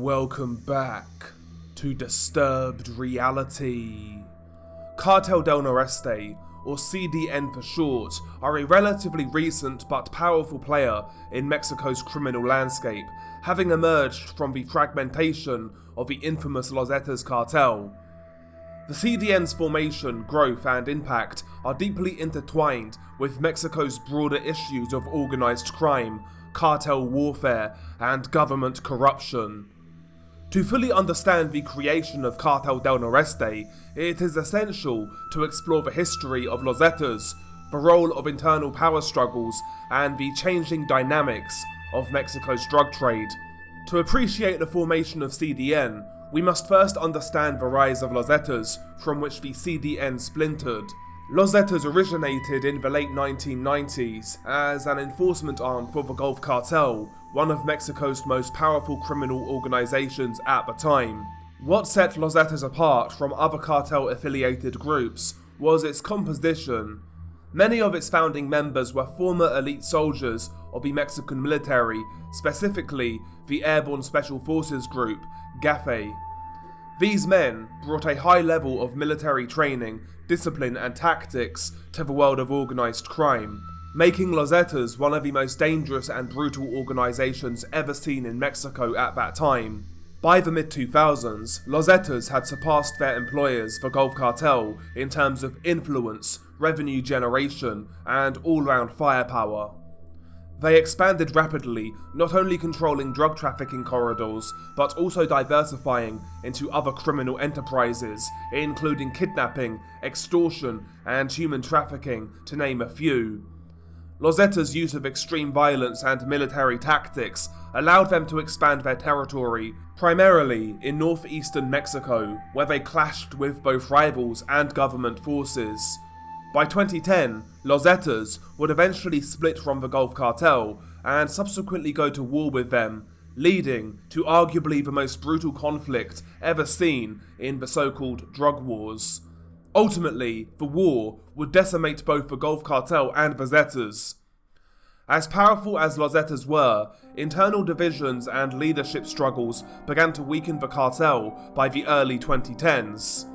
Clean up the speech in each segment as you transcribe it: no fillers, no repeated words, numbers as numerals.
Welcome back to Disturbed Reality. Cartel del Noreste, or CDN for short, are a relatively recent but powerful player in Mexico's criminal landscape, having emerged from the fragmentation of the infamous Los Zetas cartel. The CDN's formation, growth and impact are deeply intertwined with Mexico's broader issues of organized crime, cartel warfare, and government corruption. To fully understand the creation of Cartel del Noreste, it is essential to explore the history of Los Zetas, the role of internal power struggles, and the changing dynamics of Mexico's drug trade. To appreciate the formation of CDN, we must first understand the rise of Los Zetas, from which the CDN splintered. Los Zetas originated in the late 1990s as an enforcement arm for the Gulf Cartel, one of Mexico's most powerful criminal organizations at the time. What set Los Zetas apart from other cartel-affiliated groups was its composition. Many of its founding members were former elite soldiers of the Mexican military, specifically the Airborne Special Forces Group, GAFE. These men brought a high level of military training, discipline and tactics to the world of organized crime, making Los Zetas one of the most dangerous and brutal organizations ever seen in Mexico at that time. By the mid-2000s, Los Zetas had surpassed their employers, the Gulf Cartel, in terms of influence, revenue generation, and all-round firepower. They expanded rapidly, not only controlling drug trafficking corridors, but also diversifying into other criminal enterprises, including kidnapping, extortion, and human trafficking, to name a few. Los Zetas' use of extreme violence and military tactics allowed them to expand their territory, primarily in northeastern Mexico, where they clashed with both rivals and government forces. By 2010, Los Zetas would eventually split from the Gulf Cartel and subsequently go to war with them, leading to arguably the most brutal conflict ever seen in the so-called drug wars. Ultimately, the war would decimate both the Gulf Cartel and the Zetas. As powerful as Los Zetas were, internal divisions and leadership struggles began to weaken the cartel by the early 2010s.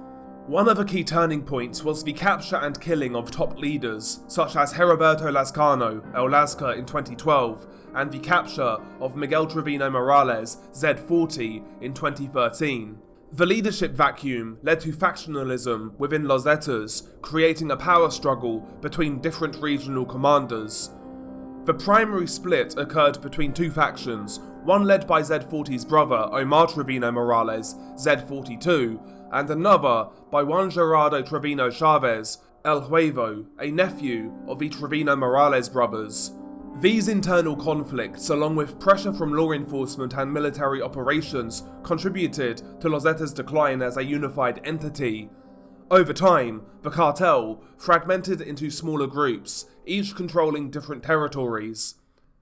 One of the key turning points was the capture and killing of top leaders, such as Heriberto Lazcano, El Lazca in 2012, and the capture of Miguel Trevino Morales, Z40, in 2013. The leadership vacuum led to factionalism within Los Zetas, creating a power struggle between different regional commanders. The primary split occurred between two factions, one led by Z40's brother Omar Trevino Morales, Z42, and another by Juan Gerardo Trevino Chavez, El Huevo, a nephew of the Trevino Morales brothers. These internal conflicts, along with pressure from law enforcement and military operations, contributed to Los Zetas' decline as a unified entity. Over time, the cartel fragmented into smaller groups, each controlling different territories.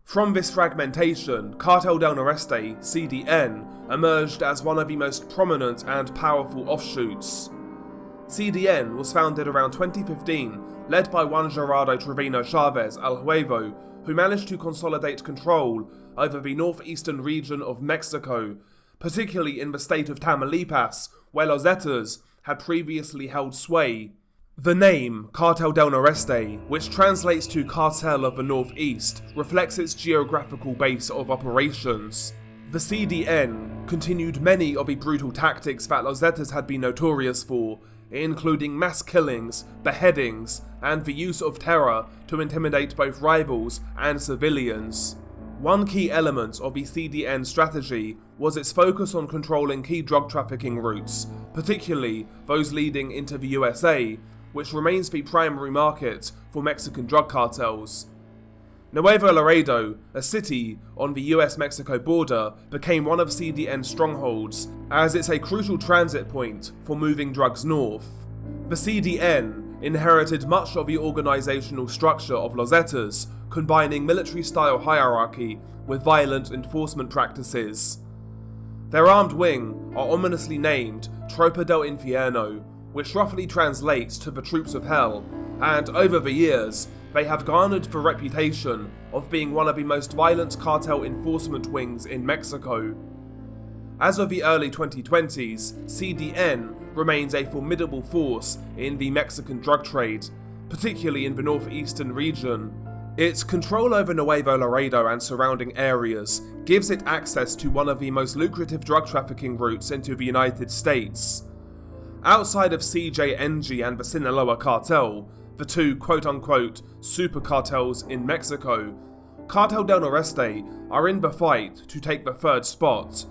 From this fragmentation, Cartel del Noreste, CDN, emerged as one of the most prominent and powerful offshoots. CDN was founded around 2015, led by Juan Gerardo Trevino Chavez, El Huevo, who managed to consolidate control over the northeastern region of Mexico, particularly in the state of Tamaulipas, where Los Zetas had previously held sway. The name, Cartel del Noreste, which translates to Cartel of the Northeast, reflects its geographical base of operations. The CDN continued many of the brutal tactics that Los Zetas had been notorious for, including mass killings, beheadings, and the use of terror to intimidate both rivals and civilians. One key element of the CDN strategy was its focus on controlling key drug trafficking routes, particularly those leading into the USA, which remains the primary market for Mexican drug cartels. Nuevo Laredo, a city on the US-Mexico border, became one of CDN's strongholds, as it's a crucial transit point for moving drugs north. The CDN inherited much of the organizational structure of Los Zetas, combining military-style hierarchy with violent enforcement practices. Their armed wing are ominously named Tropa del Infierno, which roughly translates to the Troops of Hell, and over the years, they have garnered the reputation of being one of the most violent cartel enforcement wings in Mexico. As of the early 2020s, CDN remains a formidable force in the Mexican drug trade, particularly in the northeastern region. Its control over Nuevo Laredo and surrounding areas gives it access to one of the most lucrative drug trafficking routes into the United States. Outside of CJNG and the Sinaloa cartel, the two quote-unquote super cartels in Mexico, Cartel del Noreste are in the fight to take the third spot,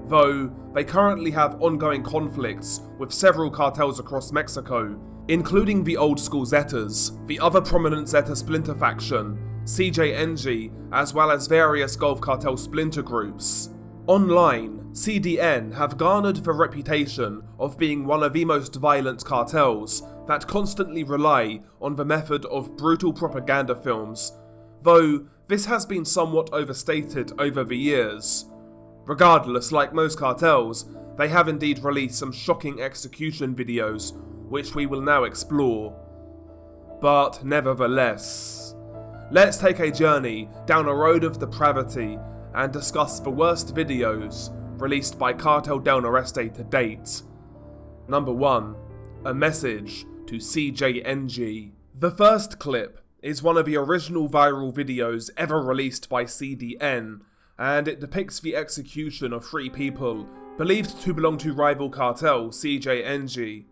though they currently have ongoing conflicts with several cartels across Mexico, including the old school Zetas, the other prominent Zeta splinter faction, CJNG, as well as various Gulf Cartel splinter groups. Online, CDN have garnered the reputation of being one of the most violent cartels that constantly rely on the method of brutal propaganda films, though this has been somewhat overstated over the years. Regardless, like most cartels, they have indeed released some shocking execution videos, which we will now explore. But nevertheless, let's take a journey down a road of depravity and discuss the worst videos released by Cartel del Noreste to date. Number 1. A message to CJNG. The first clip is one of the original viral videos ever released by CDN, and it depicts the execution of 3 people believed to belong to rival cartel CJNG.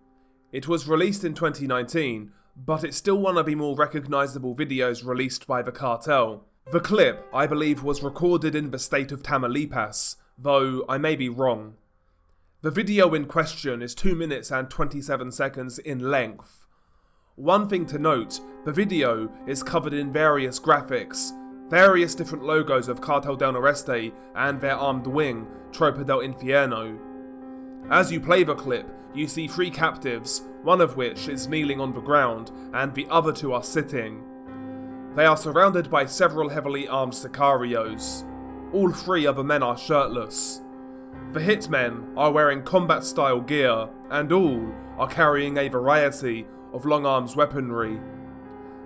It was released in 2019, but it's still one of the more recognisable videos released by the cartel. The clip, I believe, was recorded in the state of Tamaulipas, though I may be wrong. The video in question is 2 minutes and 27 seconds in length. One thing to note, the video is covered in various graphics, various different logos of Cartel del Noreste and their armed wing, Tropa del Infierno. As you play the clip, you see 3 captives, one of which is kneeling on the ground and the other 2 are sitting. They are surrounded by several heavily armed sicarios. All 3 of the men are shirtless. The hitmen are wearing combat-style gear, and all are carrying a variety of long-arms weaponry.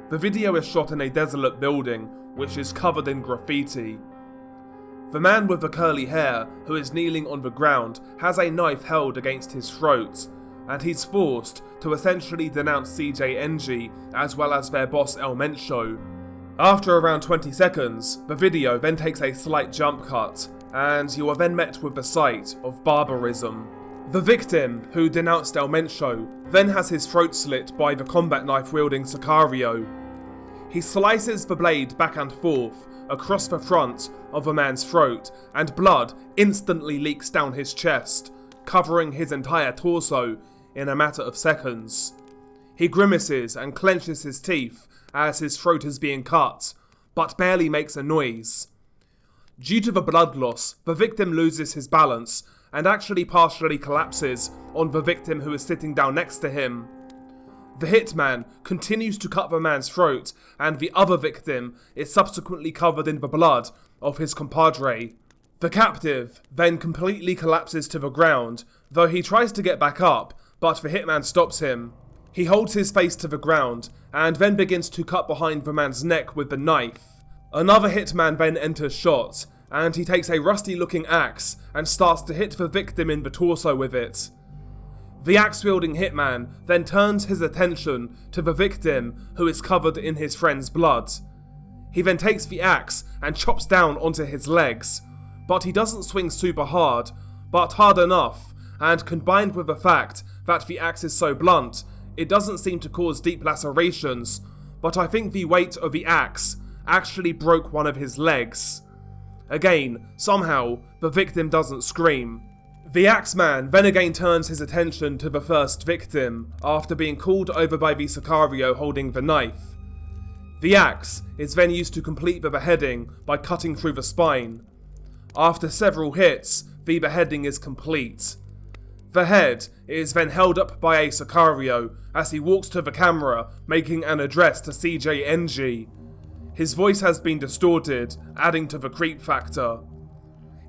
The video is shot in a desolate building, which is covered in graffiti. The man with the curly hair, who is kneeling on the ground, has a knife held against his throat, and he's forced to essentially denounce CJNG as well as their boss El Mencho. After around 20 seconds, the video then takes a slight jump cut, and you are then met with the sight of barbarism. The victim, who denounced El Mencho, then has his throat slit by the combat knife wielding sicario. He slices the blade back and forth across the front of a man's throat, and blood instantly leaks down his chest, covering his entire torso in a matter of seconds. He grimaces and clenches his teeth as his throat is being cut, but barely makes a noise. Due to the blood loss, the victim loses his balance and actually partially collapses on the victim who is sitting down next to him. The hitman continues to cut the man's throat, and the other victim is subsequently covered in the blood of his compadre. The captive then completely collapses to the ground, though he tries to get back up, but the hitman stops him. He holds his face to the ground, and then begins to cut behind the man's neck with the knife. Another hitman then enters shot, and he takes a rusty-looking axe and starts to hit the victim in the torso with it. The axe-wielding hitman then turns his attention to the victim, who is covered in his friend's blood. He then takes the axe and chops down onto his legs, but he doesn't swing super hard, but hard enough, and combined with the fact that the axe is so blunt, it doesn't seem to cause deep lacerations, but I think the weight of the axe actually broke one of his legs. Again, somehow, the victim doesn't scream. The Axeman then again turns his attention to the first victim, after being called over by the sicario holding the knife. The axe is then used to complete the beheading by cutting through the spine. After several hits, the beheading is complete. The head is then held up by a sicario as he walks to the camera, making an address to CJNG. His voice has been distorted, adding to the creep factor.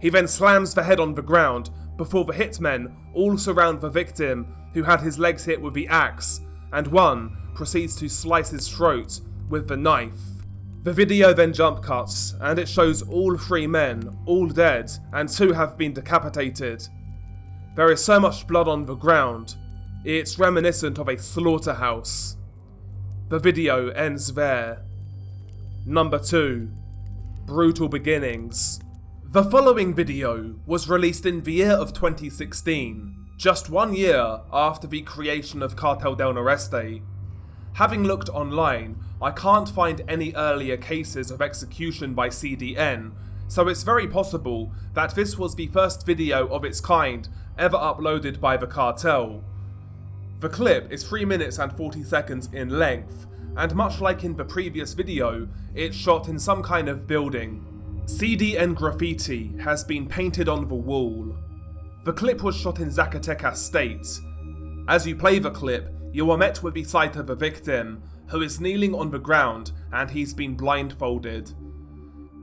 He then slams the head on the ground before the hitmen all surround the victim, who had his legs hit with the axe, and one proceeds to slice his throat with the knife. The video then jump cuts, and it shows all 3 men, all dead, and 2 have been decapitated. There is so much blood on the ground, it's reminiscent of a slaughterhouse. The video ends there. Number 2. Brutal beginnings. The following video was released in the year of 2016, just 1 year after the creation of Cartel del Noreste. Having looked online, I can't find any earlier cases of execution by CDN, so it's very possible that this was the first video of its kind ever uploaded by the cartel. The clip is 3 minutes and 40 seconds in length, and much like in the previous video, it's shot in some kind of building. CDN graffiti has been painted on the wall. The clip was shot in Zacatecas state. As you play the clip, you are met with the sight of a victim, who is kneeling on the ground and he's been blindfolded.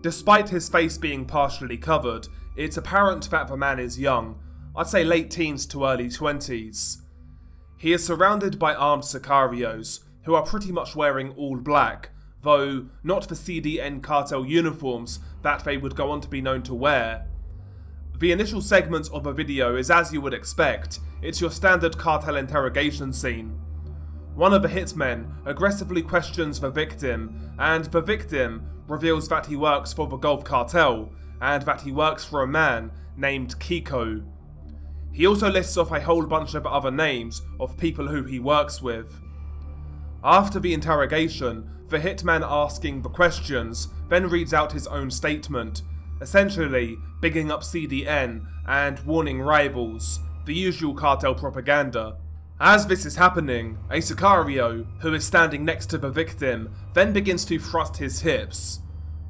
Despite his face being partially covered, it's apparent that the man is young, I'd say late teens to early 20s. He is surrounded by armed sicarios, who are pretty much wearing all black, though not the CDN cartel uniforms that they would go on to be known to wear. The initial segment of the video is as you would expect, it's your standard cartel interrogation scene. One of the hitmen aggressively questions the victim, and the victim reveals that he works for the Gulf Cartel, and that he works for a man named Kiko. He also lists off a whole bunch of other names of people who he works with. After the interrogation, the hitman asking the questions then reads out his own statement, essentially bigging up CDN and warning rivals, the usual cartel propaganda. As this is happening, a sicario, who is standing next to the victim, then begins to thrust his hips.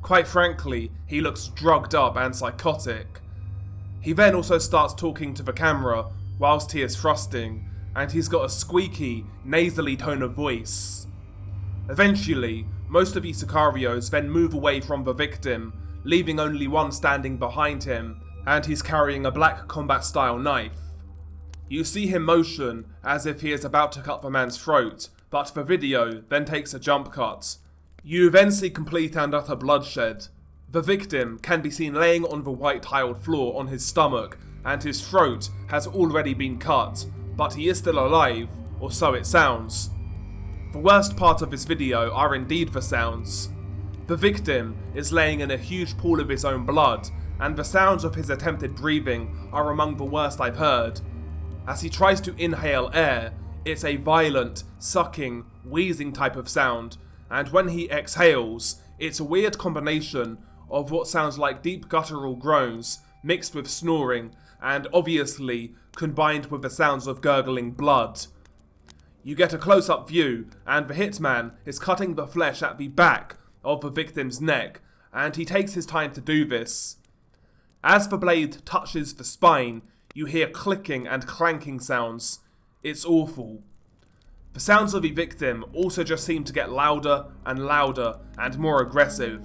Quite frankly, he looks drugged up and psychotic. He then also starts talking to the camera whilst he is thrusting, and he's got a squeaky, nasally tone of voice. Eventually, most of the sicarios then move away from the victim, leaving only one standing behind him, and he's carrying a black combat-style knife. You see him motion as if he is about to cut the man's throat, but the video then takes a jump cut. You then see complete and utter bloodshed. The victim can be seen laying on the white tiled floor on his stomach, and his throat has already been cut, but he is still alive, or so it sounds. The worst part of this video are indeed the sounds. The victim is laying in a huge pool of his own blood, and the sounds of his attempted breathing are among the worst I've heard. As he tries to inhale air, it's a violent, sucking, wheezing type of sound, and when he exhales, it's a weird combination of what sounds like deep guttural groans mixed with snoring, and obviously combined with the sounds of gurgling blood. You get a close-up view, and the hitman is cutting the flesh at the back of the victim's neck, and he takes his time to do this. As the blade touches the spine, you hear clicking and clanking sounds. It's awful. The sounds of the victim also just seem to get louder and more aggressive.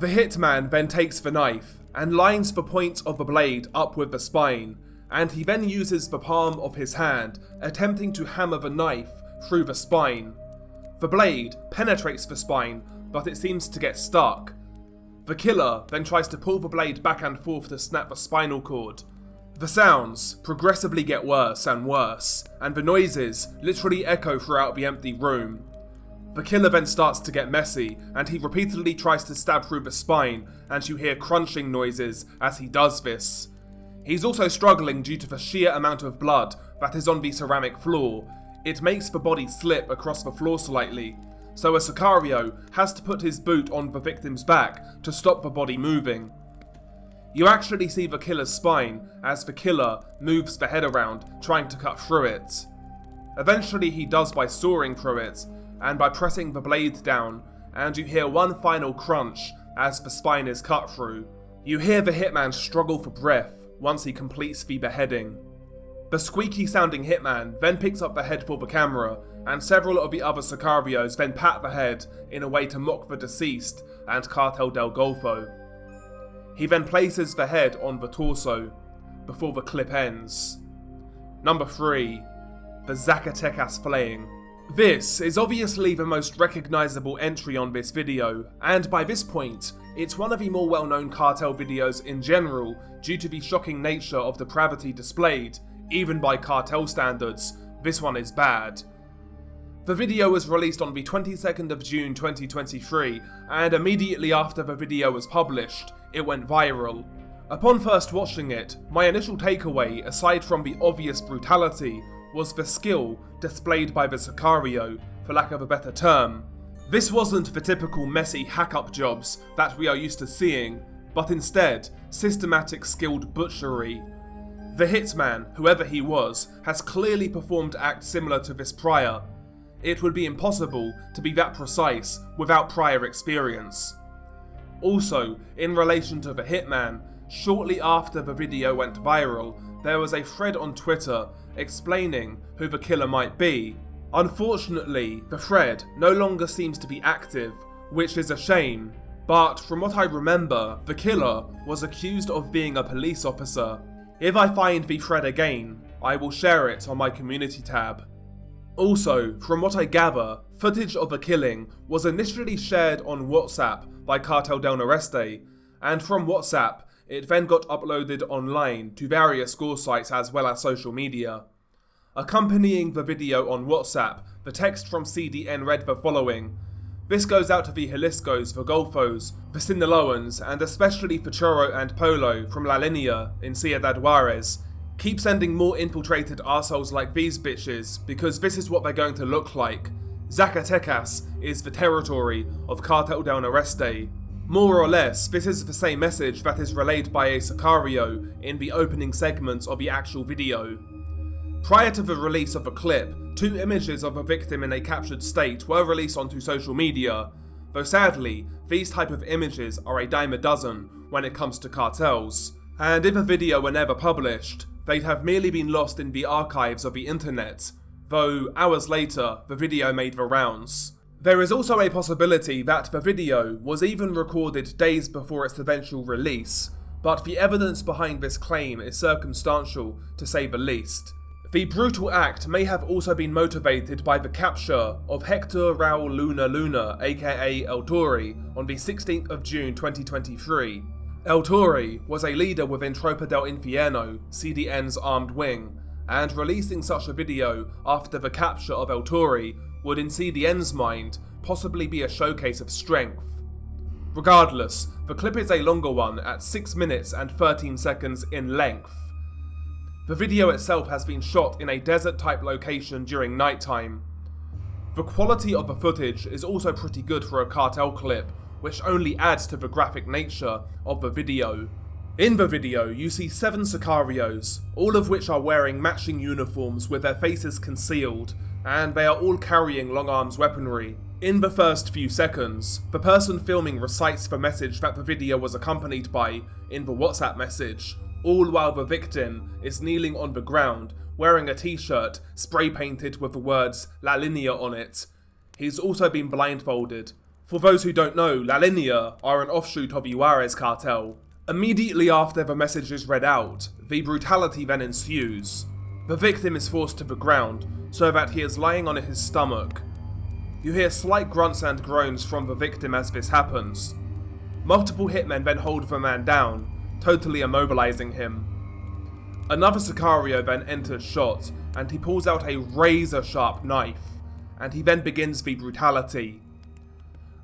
The hitman then takes the knife and lines the point of the blade up with the spine, and he then uses the palm of his hand, attempting to hammer the knife through the spine. The blade penetrates the spine, but it seems to get stuck. The killer then tries to pull the blade back and forth to snap the spinal cord. The sounds progressively get worse and worse, and the noises literally echo throughout the empty room. The killer then starts to get messy, and he repeatedly tries to stab through the spine, and you hear crunching noises as he does this. He's also struggling due to the sheer amount of blood that is on the ceramic floor. It makes the body slip across the floor slightly, so a sicario has to put his boot on the victim's back to stop the body moving. You actually see the killer's spine as the killer moves the head around, trying to cut through it. Eventually he does by sawing through it, and by pressing the blade down, and you hear one final crunch as the spine is cut through. You hear the hitman struggle for breath once he completes the beheading. The squeaky sounding hitman then picks up the head for the camera, and several of the other sicarios then pat the head in a way to mock the deceased and Cartel del Golfo. He then places the head on the torso before the clip ends. Number 3. The Zacatecas flaying. This is obviously the most recognisable entry on this video, and by this point, it's one of the more well-known cartel videos in general due to the shocking nature of depravity displayed. Even by cartel standards, this one is bad. The video was released on the 22nd of June 2023, and immediately after the video was published, it went viral. Upon first watching it, my initial takeaway, aside from the obvious brutality, was the skill displayed by the Sicario, for lack of a better term. This wasn't the typical messy hack-up jobs that we are used to seeing, but instead, systematic skilled butchery. The hitman, whoever he was, has clearly performed acts similar to this prior. It would be impossible to be that precise without prior experience. Also, in relation to the hitman, shortly after the video went viral, there was a thread on Twitter explaining who the killer might be. Unfortunately, the thread no longer seems to be active, which is a shame, but from what I remember, the killer was accused of being a police officer. If I find the thread again, I will share it on my community tab. Also, from what I gather, footage of the killing was initially shared on WhatsApp by Cartel del Noreste, and from WhatsApp, it then got uploaded online to various gore sites as well as social media. Accompanying the video on WhatsApp, the text from CDN read the following: "This goes out to the Jaliscos, the Golfos, the Sinaloans, and especially for Choro and Polo from La Linea in Ciudad Juarez. Keep sending more infiltrated arseholes like these bitches, because this is what they're going to look like. Zacatecas is the territory of Cartel del Noreste." More or less, this is the same message that is relayed by a Sicario in the opening segments of the actual video. Prior to the release of the clip, 2 images of a victim in a captured state were released onto social media, though sadly, these type of images are a dime a dozen when it comes to cartels, and if a video were never published, they'd have merely been lost in the archives of the internet, though hours later, the video made the rounds. There is also a possibility that the video was even recorded days before its eventual release, but the evidence behind this claim is circumstantial to say the least. The brutal act may have also been motivated by the capture of Hector Raul Luna aka El Tori on the 16th of June 2023. El Tori was a leader within Tropa del Infierno, CDN's armed wing, and releasing such a video after the capture of El Tori would in CDN's mind possibly be a showcase of strength. Regardless, the clip is a longer one at 6 minutes and 13 seconds in length. The video itself has been shot in a desert-type location during nighttime. The quality of the footage is also pretty good for a cartel clip, which only adds to the graphic nature of the video. In the video, you see 7 Sicarios, all of which are wearing matching uniforms with their faces concealed, and they are all carrying long arms weaponry. In the first few seconds, the person filming recites the message that the video was accompanied by in the WhatsApp message, all while the victim is kneeling on the ground, wearing a t-shirt spray painted with the words La Linea on it. He's also been blindfolded. For those who don't know, La Linea are an offshoot of Juarez cartel. Immediately after the message is read out, the brutality then ensues. The victim is forced to the ground, so that he is lying on his stomach. You hear slight grunts and groans from the victim as this happens. Multiple hitmen then hold the man down, totally immobilizing him. Another Sicario then enters shot, and he pulls out a razor-sharp knife, and he then begins the brutality.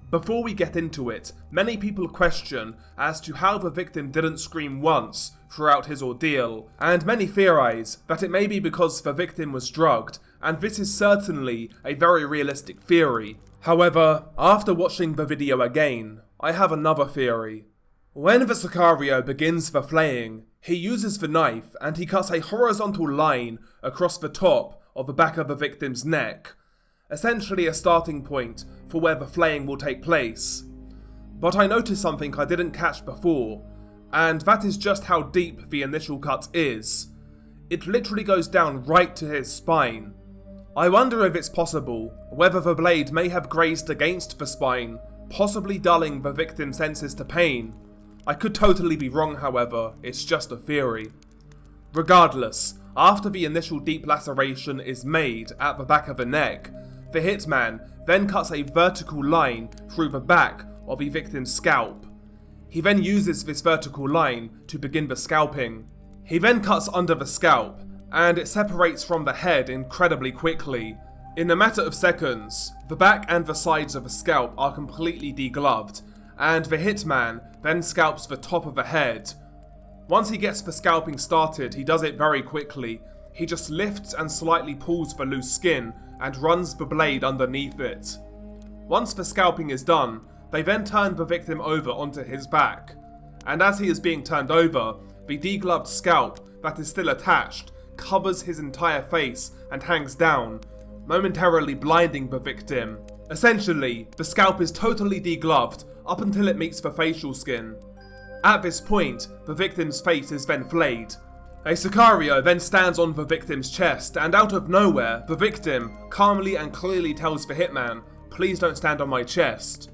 Before we get into it, many people question as to how the victim didn't scream once throughout his ordeal, and many theorize that it may be because the victim was drugged, and this is certainly a very realistic theory. However, after watching the video again, I have another theory. When the Sicario begins the flaying, he uses the knife and he cuts a horizontal line across the top of the back of the victim's neck, essentially a starting point for where the flaying will take place. But I noticed something I didn't catch before, and that is just how deep the initial cut is. It literally goes down right to his spine. I wonder if it's possible whether the blade may have grazed against the spine, possibly dulling the victim's senses to pain. I could totally be wrong, however, it's just a theory. Regardless, after the initial deep laceration is made at the back of the neck, The hitman then cuts a vertical line through the back of the victim's scalp. He then uses this vertical line to begin the scalping. He then cuts under the scalp, and it separates from the head incredibly quickly. In a matter of seconds, the back and the sides of the scalp are completely degloved, and the hitman then scalps the top of the head. Once he gets the scalping started, he does it very quickly. He just lifts and slightly pulls the loose skin and runs the blade underneath it. Once the scalping is done, they then turn the victim over onto his back, and as he is being turned over, the degloved scalp that is still attached covers his entire face and hangs down, momentarily blinding the victim. Essentially, the scalp is totally degloved up until it meets the facial skin. At this point, the victim's face is then flayed. A Sicario then stands on the victim's chest, and out of nowhere, the victim calmly and clearly tells the hitman, "Please don't stand on my chest."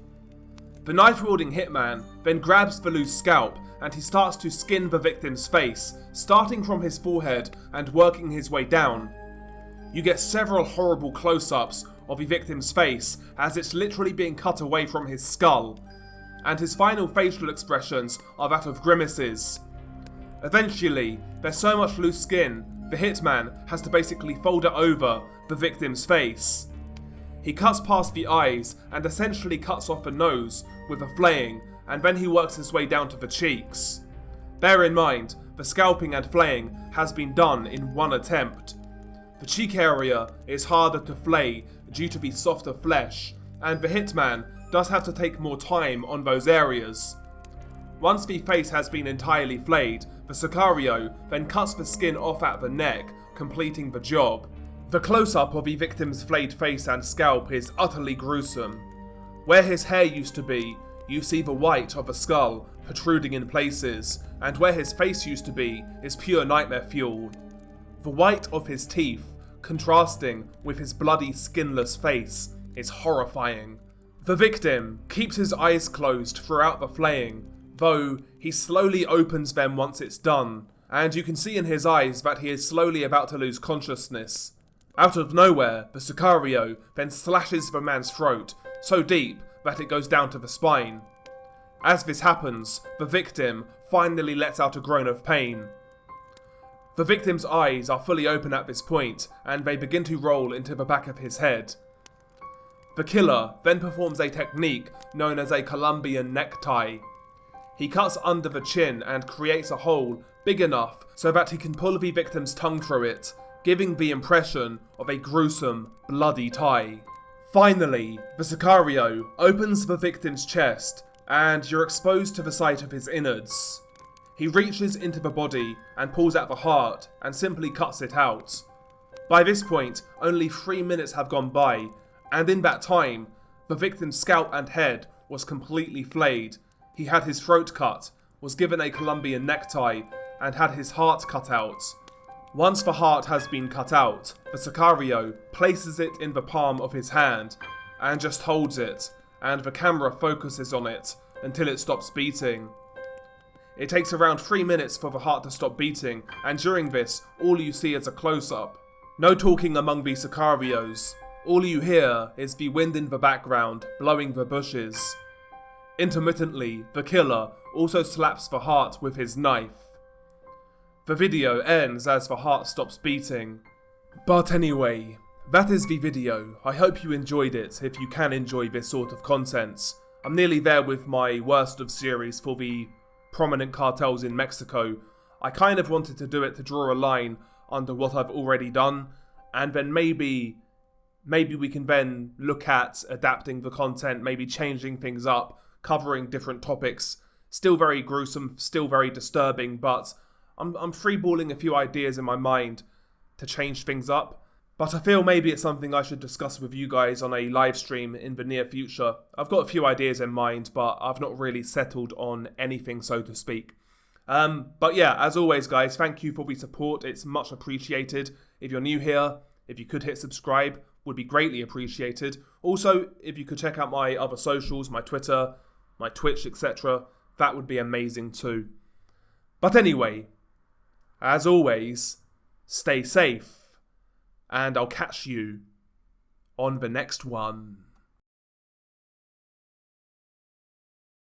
The knife-wielding hitman then grabs the loose scalp and he starts to skin the victim's face, starting from his forehead and working his way down. You get several horrible close-ups of the victim's face as it's literally being cut away from his skull, and his final facial expressions are that of grimaces. Eventually, there's so much loose skin, the hitman has to basically fold it over the victim's face. He cuts past the eyes and essentially cuts off the nose with a flaying, and then he works his way down to the cheeks. Bear in mind, the scalping and flaying has been done in one attempt. The cheek area is harder to flay due to the softer flesh, and the hitman does have to take more time on those areas. Once the face has been entirely flayed, the Sicario then cuts the skin off at the neck, completing the job. The close-up of the victim's flayed face and scalp is utterly gruesome. Where his hair used to be, you see the white of a skull protruding in places, and where his face used to be is pure nightmare fuel. The white of his teeth, contrasting with his bloody skinless face, is horrifying. The victim keeps his eyes closed throughout the flaying, though he slowly opens them once it's done, and you can see in his eyes that he is slowly about to lose consciousness. Out of nowhere, the Sicario then slashes the man's throat, so deep that it goes down to the spine. As this happens, the victim finally lets out a groan of pain. The victim's eyes are fully open at this point, and they begin to roll into the back of his head. The killer then performs a technique known as a Colombian necktie. He cuts under the chin and creates a hole big enough so that he can pull the victim's tongue through it, giving the impression of a gruesome, bloody tie. Finally, the Sicario opens the victim's chest, and you're exposed to the sight of his innards. He reaches into the body and pulls out the heart and simply cuts it out. By this point, only 3 minutes have gone by, and in that time, the victim's scalp and head was completely flayed. He had his throat cut, was given a Colombian necktie, and had his heart cut out. Once the heart has been cut out, the Sicario places it in the palm of his hand and just holds it, and the camera focuses on it until it stops beating. It takes around 3 minutes for the heart to stop beating, and during this, all you see is a close-up. No talking among the Sicarios. All you hear is the wind in the background, blowing the bushes. Intermittently, the killer also slaps the heart with his knife. The video ends as the heart stops beating. But anyway, that is the video. I hope you enjoyed it, if you can enjoy this sort of content. I'm nearly there with my worst of series for the prominent cartels in Mexico. I kind of wanted to do it to draw a line under what I've already done, and then maybe we can then look at adapting the content, maybe changing things up, covering different topics. Still very gruesome, still very disturbing, but I'm freeballing a few ideas in my mind to change things up. But I feel maybe it's something I should discuss with you guys on a live stream in the near future. I've got a few ideas in mind, but I've not really settled on anything, so to speak. But yeah, as always guys, thank you for the support. It's much appreciated. If you're new here, if you could hit subscribe, would be greatly appreciated. Also, if you could check out my other socials, my Twitter, my Twitch, etc., that would be amazing too. But anyway, as always, stay safe, and I'll catch you on the next one.